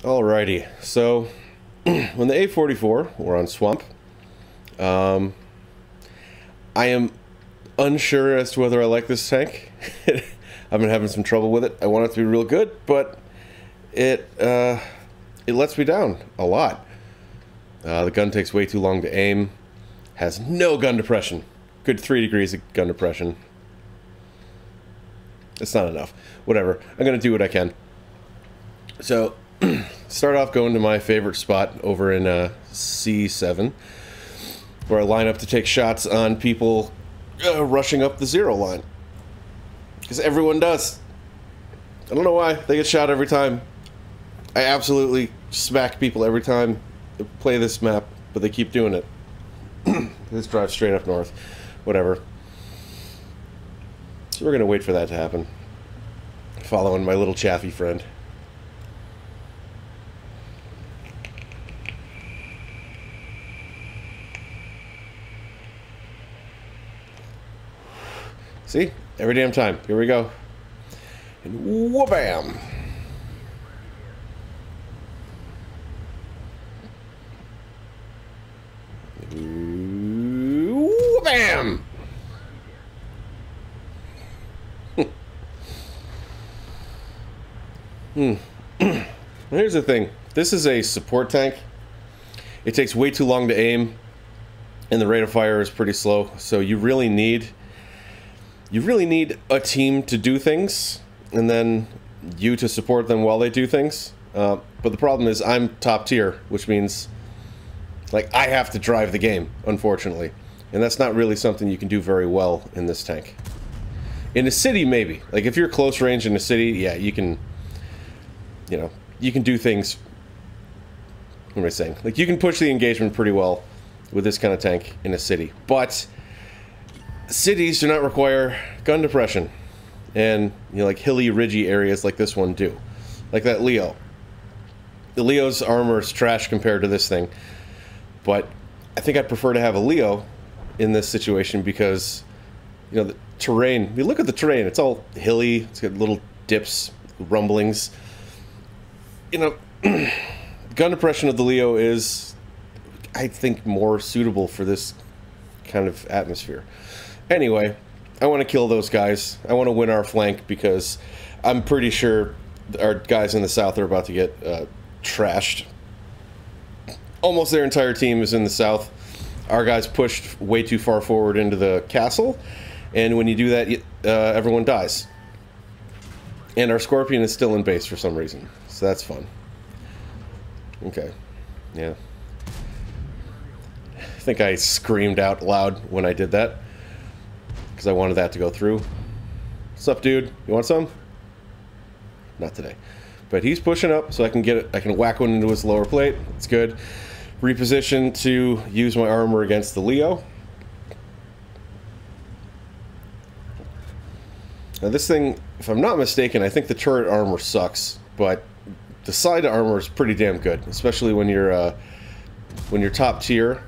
Alrighty, so when the A-44 were on Swamp, I am unsure as to whether I like this tank. I've been having some trouble with it. I want it to be real good, but it lets me down a lot. The gun takes way too long to aim, has no gun depression. Good 3 degrees of gun depression. It's not enough. Whatever. I'm going to do what I can. So, start off going to my favorite spot over in C7, where I line up to take shots on people rushing up the zero line. Because everyone does. I don't know why. They get shot every time. I absolutely smack people every time they play this map, but they keep doing it. Let's drive straight up north. Whatever. So we're going to wait for that to happen. Following my little chaffy friend. See? Every damn time. Here we go. And wha-bam! Wha-bam! Here's the thing. This is a support tank. It takes way too long to aim, and the rate of fire is pretty slow, so you really need a team to do things, and then you to support them while they do things. But the problem is I'm top tier, which means like I have to drive the game, unfortunately. And that's not really something you can do very well in this tank. In a city, maybe. Like if you're close range in a city, yeah, you can, you know, you can do things. What am I saying? Like you can push the engagement pretty well with this kind of tank in a city. But cities do not require gun depression, and you know, like hilly, ridgy areas like this one do, like that Leo. The Leo's armor is trash compared to this thing, but I think I'd prefer to have a Leo in this situation because, you know, the terrain. You look at the terrain; it's all hilly. It's got little dips, rumblings. You know, gun depression of the Leo is, I think, more suitable for this kind of atmosphere. Anyway, I want to kill those guys. I want to win our flank because I'm pretty sure our guys in the south are about to get trashed. Almost their entire team is in the south. Our guys pushed way too far forward into the castle, and when you do that, everyone dies. And our Scorpion is still in base for some reason, so that's fun. Okay, yeah. I think I screamed out loud when I did that, because I wanted that to go through. What's up, dude? You want some? Not today. But he's pushing up, so I can get it. I can whack one into his lower plate. It's good. Reposition to use my armor against the Leo. Now this thing, if I'm not mistaken, I think the turret armor sucks, but the side armor is pretty damn good, especially when you're top tier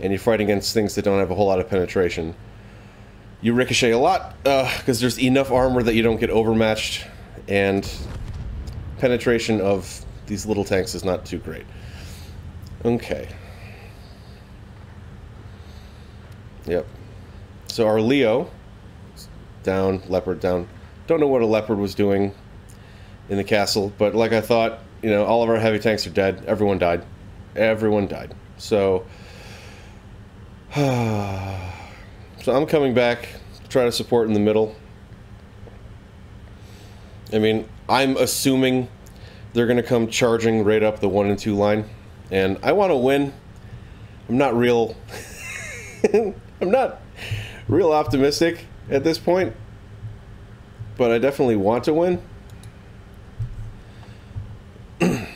and you're fighting against things that don't have a whole lot of penetration. You ricochet a lot because there's enough armor that you don't get overmatched, and penetration of these little tanks is not too great. Okay. Yep. So our Leo down, Leopard down. Don't know what a Leopard was doing in the castle, but like I thought, you know, all of our heavy tanks are dead. Everyone died. Everyone died. So so I'm coming back, try to support in the middle. I mean, I'm assuming they're going to come charging right up the 1 and 2 line, and I want to win. I'm not real I'm not real optimistic at this point, but I definitely want to win. I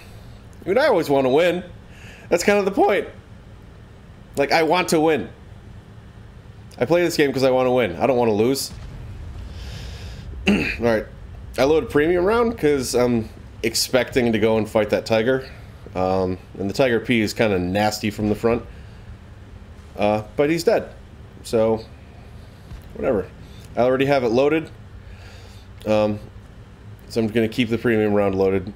mean, I always want to win. That's kind of the point. Like, I want to win. I play this game because I want to win. I don't want to lose. Alright. I load a premium round because I'm expecting to go and fight that Tiger. And the Tiger P is kind of nasty from the front. But he's dead. So, whatever. I already have it loaded. So I'm going to keep the premium round loaded.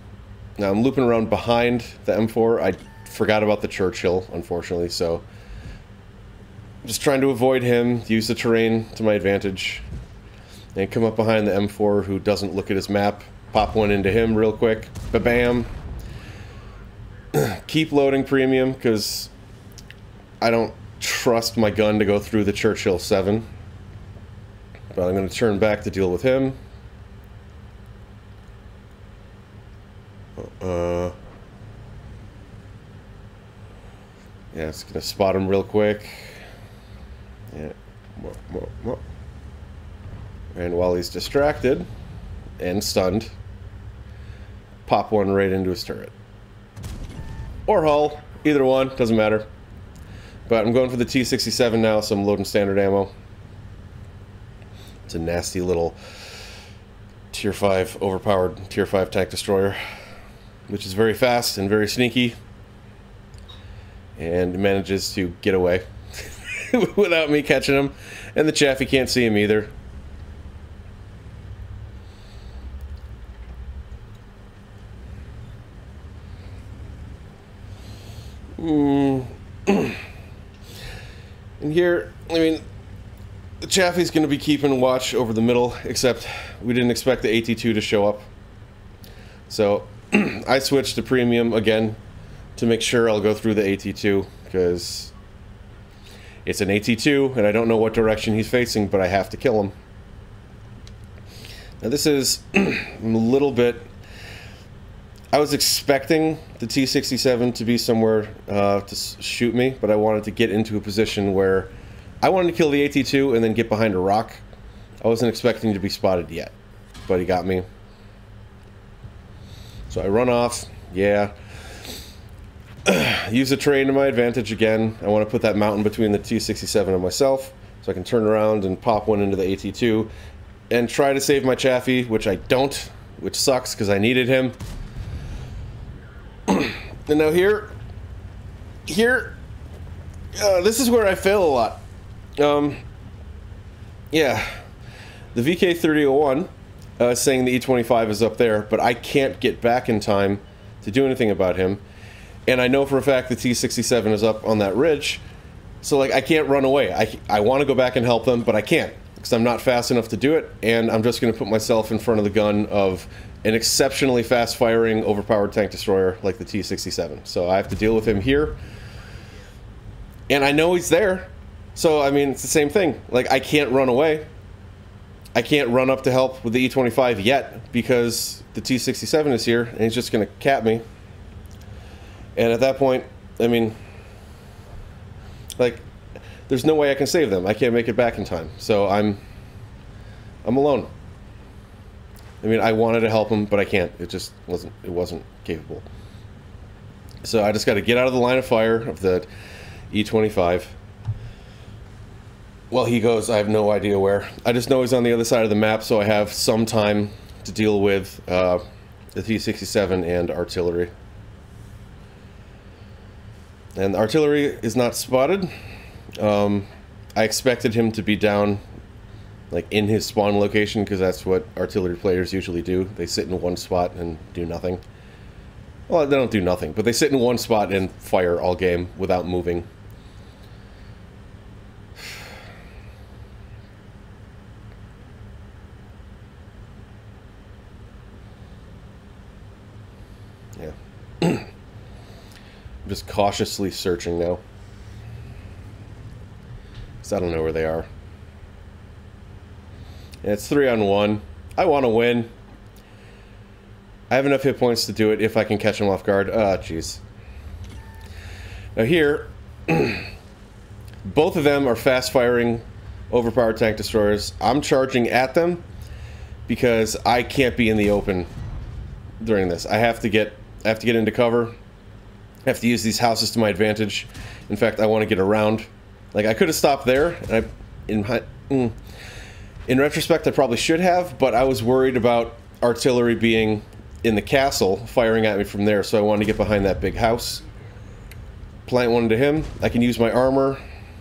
Now I'm looping around behind the M4. I forgot about the Churchill, unfortunately, so just trying to avoid him, use the terrain to my advantage, and come up behind the M4 who doesn't look at his map, pop one into him real quick, ba-bam. Keep loading premium, because I don't trust my gun to go through the Churchill 7. But I'm going to turn back to deal with him. Yeah, it's going to spot him real quick. Yeah. And while he's distracted and stunned, pop one right into his turret. Or hull. Either one. Doesn't matter. But I'm going for the T-67 now, so I'm loading standard ammo. It's a nasty little Tier 5, overpowered Tier 5 tank destroyer, which is very fast and very sneaky, and manages to get away without me catching him, and the Chaffee can't see him either. And here, I mean, the Chaffee's going to be keeping watch over the middle, except we didn't expect the AT2 to show up. So I switched to premium again to make sure I'll go through the AT2, because it's an AT2 and I don't know what direction he's facing, but I have to kill him. Now this is a little bit... I was expecting the T-67 to be somewhere to shoot me, but I wanted to get into a position where I wanted to kill the AT2 and then get behind a rock. I wasn't expecting to be spotted yet, but he got me. So I run off, yeah. Use the terrain to my advantage again. I want to put that mountain between the T-67 and myself, so I can turn around and pop one into the AT2 and try to save my Chaffee, which I don't, which sucks because I needed him. And now here, this is where I fail a lot. Yeah, the VK3001 saying the E25 is up there, but I can't get back in time to do anything about him. And I know for a fact the T-67 is up on that ridge, so like I can't run away. I want to go back and help them, but I can't, because I'm not fast enough to do it, and I'm just going to put myself in front of the gun of an exceptionally fast-firing, overpowered tank destroyer like the T-67. So I have to deal with him here. And I know he's there. So, I mean, it's the same thing. Like, I can't run away. I can't run up to help with the E25 yet, because the T-67 is here, and he's just going to cap me. And at that point, I mean, like, there's no way I can save them. I can't make it back in time. So I'm alone. I mean, I wanted to help him, but I can't. It just wasn't capable. So I just got to get out of the line of fire of the E25. Well, he goes, I have no idea where. I just know he's on the other side of the map, so I have some time to deal with the T-67 and artillery. And the artillery is not spotted. I expected him to be down like in his spawn location, because that's what artillery players usually do. They sit in one spot and do nothing. Well, they don't do nothing, but they sit in one spot and fire all game without moving. Yeah. I'm just cautiously searching now, because I don't know where they are. And it's 3-on-1. I want to win. I have enough hit points to do it if I can catch him off guard. Ah, jeez. Now here, both of them are fast-firing, overpowered tank destroyers. I'm charging at them because I can't be in the open during this. I have to get into cover. I have to use these houses to my advantage. In fact, I want to get around. Like, I could have stopped there, and in retrospect, I probably should have, but I was worried about artillery being in the castle, firing at me from there, so I wanted to get behind that big house. Plant one into him. I can use my armor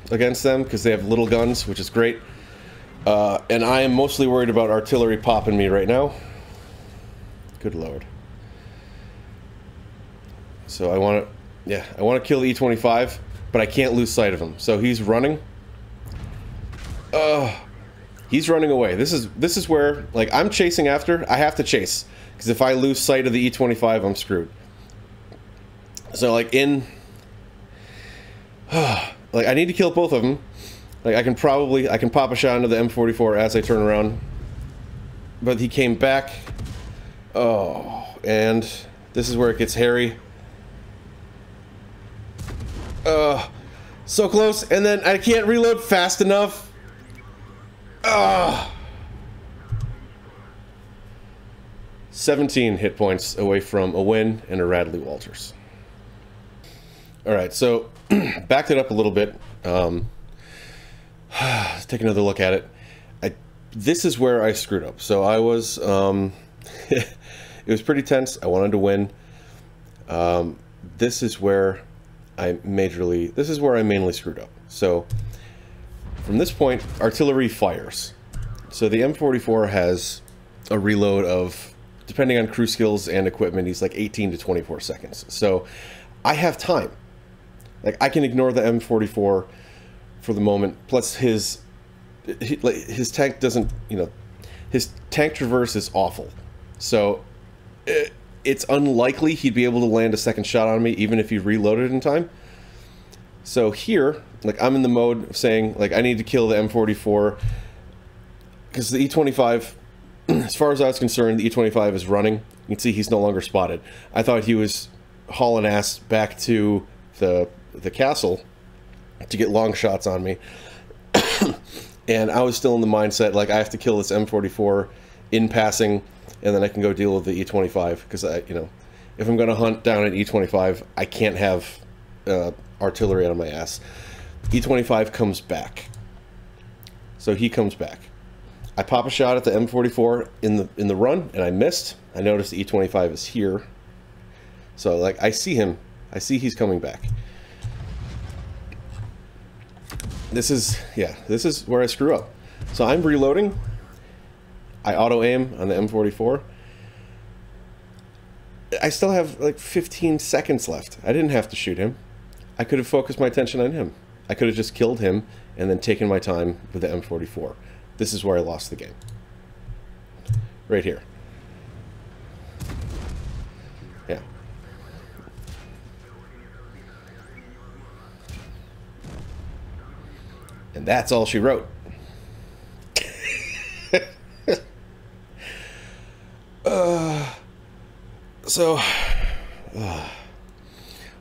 against them, because they have little guns, which is great. And I am mostly worried about artillery popping me right now. Good lord. So I want to, yeah, I want to kill the E-25, but I can't lose sight of him. So he's running. He's running away. This is where, like, I'm chasing after. I have to chase, because if I lose sight of the E-25, I'm screwed. So, like, like, I need to kill both of them. Like, I can pop a shot into the M44 as I turn around. But he came back. Oh, and this is where it gets hairy. So close, and then I can't reload fast enough. 17 hit points away from a win and a Radley Walters. Alright, so backed it up a little bit. Let's take another look at it. This is where I screwed up. So I was, it was pretty tense. I wanted to win. This is where this is where I mainly screwed up. So from this point, artillery fires. So the M44 has a reload of, depending on crew skills and equipment, he's like 18 to 24 seconds. So I have time. Like, I can ignore the M44 for the moment. Plus his tank doesn't, you know, his tank traverse is awful. So it's unlikely he'd be able to land a second shot on me, even if he reloaded in time. So here, like, I'm in the mode of saying, like, I need to kill the M44, because the E-25, as far as I was concerned, the E-25 is running. You can see he's no longer spotted. I thought he was hauling ass back to the castle to get long shots on me. And I was still in the mindset, like, I have to kill this M44 in passing, and then I can go deal with the E-25, because you know, if I'm going to hunt down an E-25, I can't have artillery on my ass. E-25 comes back. So he comes back. I pop a shot at the M44 in the run, and I missed. I noticed the E-25 is here. So, like, I see him. I see he's coming back. This is where I screw up. So I'm reloading. I auto-aim on the M44. I still have like 15 seconds left. I didn't have to shoot him. I could have focused my attention on him. I could have just killed him and then taken my time with the M44. This is where I lost the game. Right here. Yeah. And that's all she wrote.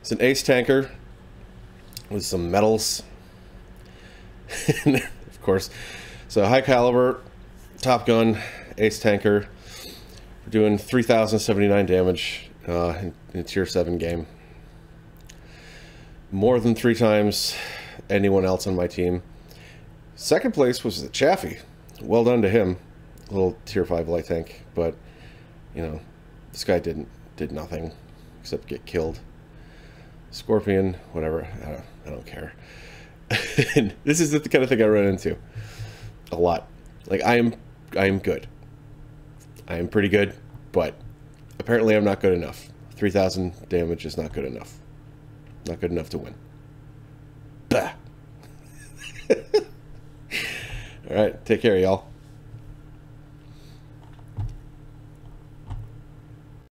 It's an ace tanker with some medals. Of course. So high caliber, top gun, ace tanker. We're doing 3,079 damage in a tier 7 game. More than 3 times anyone else on my team. Second place was the Chaffee. Well done to him. A little tier 5 light tank, but you know, this guy did nothing except get killed. Scorpion, whatever. I don't care. And this is the kind of thing I run into a lot. Like, I am good. I am pretty good, but apparently I'm not good enough. 3,000 damage is not good enough. Not good enough to win. Bah. All right, take care, y'all.